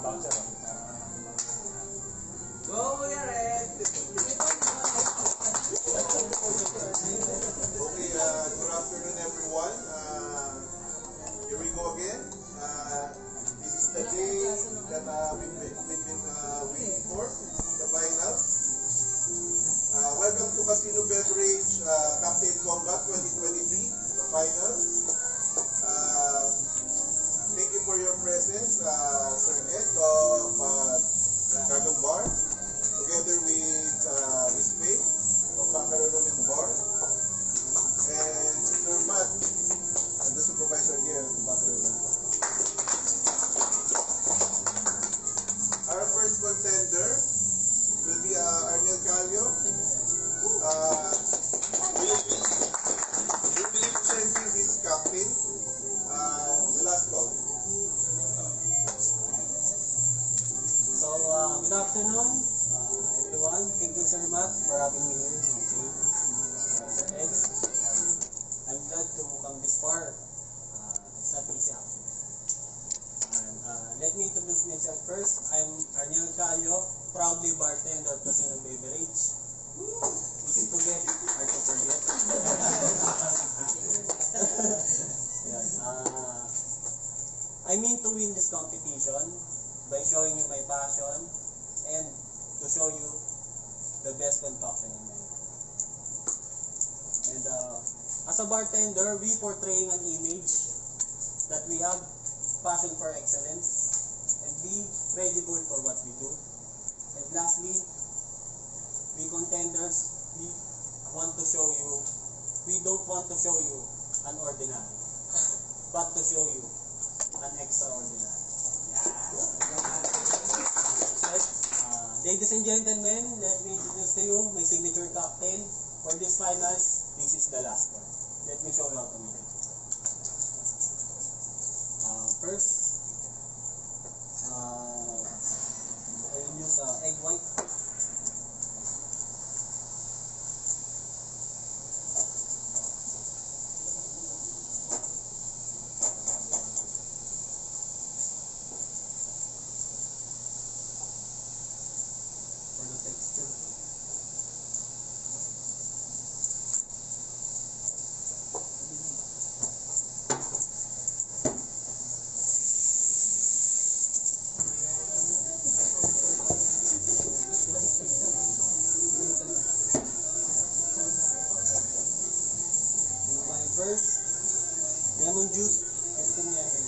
Go, Red! Okay, good afternoon everyone. Here we go again. This is the day that we've been waiting for, the finals. Welcome to Casino Beverage Captain Combat 2023, the finals. Thank you for your presence, Sir Ed of Dragon Bar, together with Miss Faye of Baccarat Room and Bar, and Sir Matt, the supervisor here at Baccarat Room and Bar. Our first contender will be Arnel Calio. He will be representing his captain, the last call. So, good afternoon, everyone. Thank you, Sir Matt, for having me here. Okay. Sir Ed, I'm glad to come this far. It's not easy, actually. And let me introduce myself first. I'm Arnel Calio, proudly bartender of Casino Beverage. Easy to get, hard to forget. Yan. I mean to win this competition by showing you my passion and to show you the best concoction in my life. And as a bartender, we portraying an image that we have passion for excellence and be credible for what we do. And lastly, we contenders, we don't want to show you an ordinary, but to show you an extraordinary. Ladies and gentlemen, let me introduce to you my signature cocktail for this finals. This is the last one. Let me show you how to make it. First, I will use egg white. For the texture. My first lemon juice, 15 ml.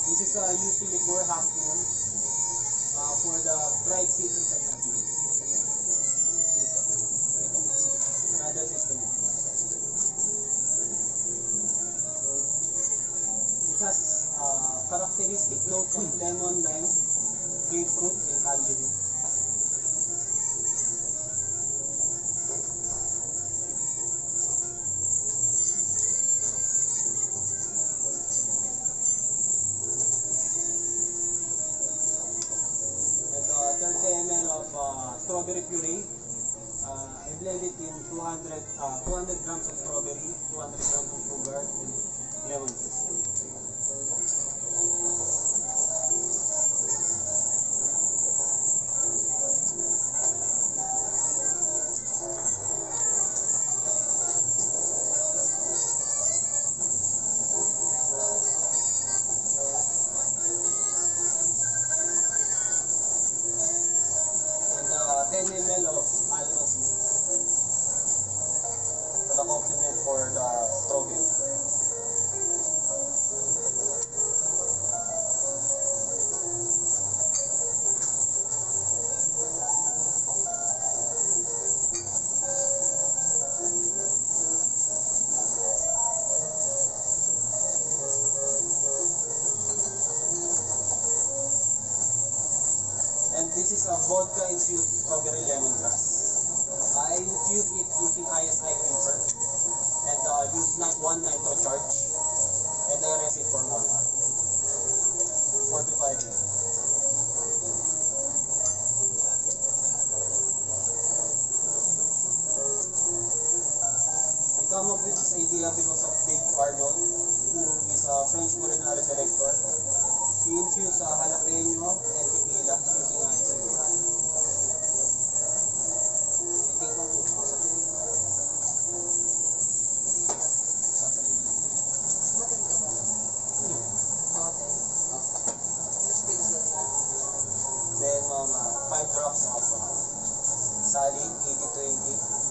This is a UC liqueur half moon for the dried seasons and infused. Another 15 minutes. It has characteristic notes of lemon, lime, grapefruit, and tangerine. And 30 ml of strawberry puree. I blend it in 200 grams of strawberry, 200 grams of sugar, and lemon juice. And 10 ml of almond milk for the complement for the strawberry. And this is a vodka infused strawberry lemongrass. I infuse it using ISI paper and use one nitro charge. tequila because of Big Arnold, who is a French culinary director. He infused jalapeno and tequila using ice cream. I think one po. Then 5 drops of Salin 80-20.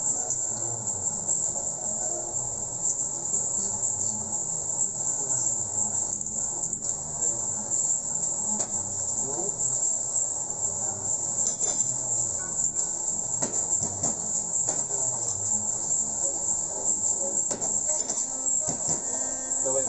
The whip.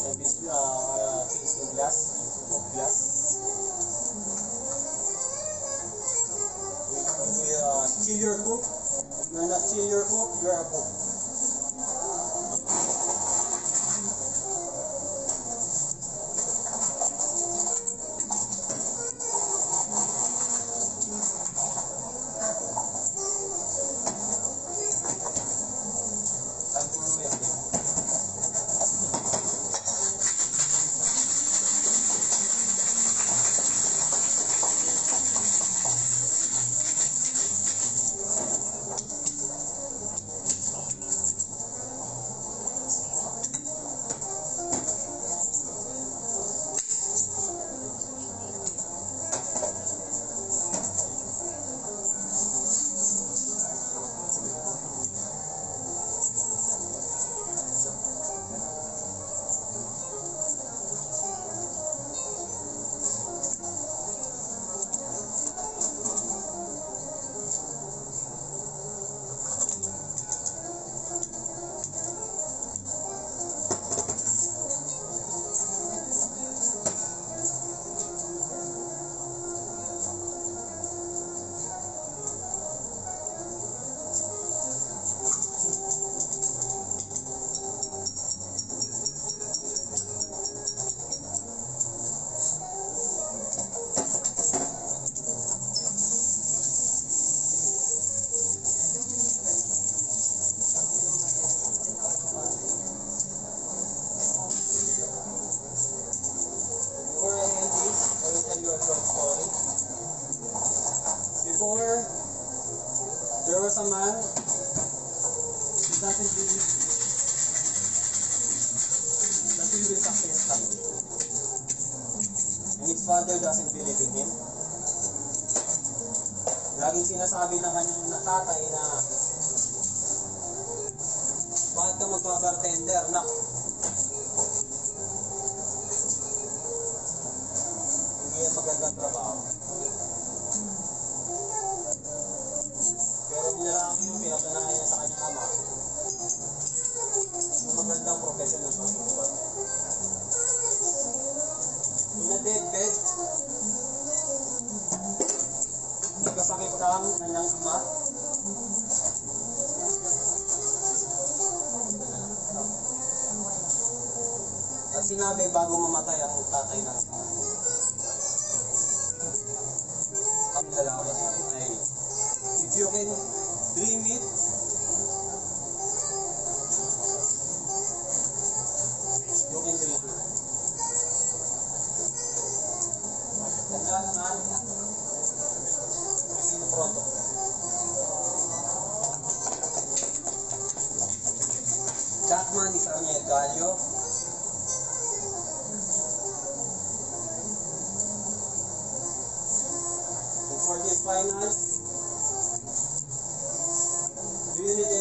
And this tasting glass, Coke glass. We chill your Coke. You're not chill your Coke, you're a Coke. Time for whiskey. Before I end this, I will tell you a short story. Before, there was a man who doesn't believe that he will success someday. And his father doesn't believe in him. Laging sinasabi ng kanyang tatay na, bakit ka magbabartender, nak? Hindi yan magandang trabaho. Pero nilalaki yung pinatunayan niya sa kanyang ama na magandang profesyon ng pagbubuhat. In a deathbed, nagkasakit ang kanyang ama. At sinabi bago mamatay ang tatay ng ang lalaki ay, if you can dream it, you can dream it. Tanda naman, Gallo. And for this final, do you need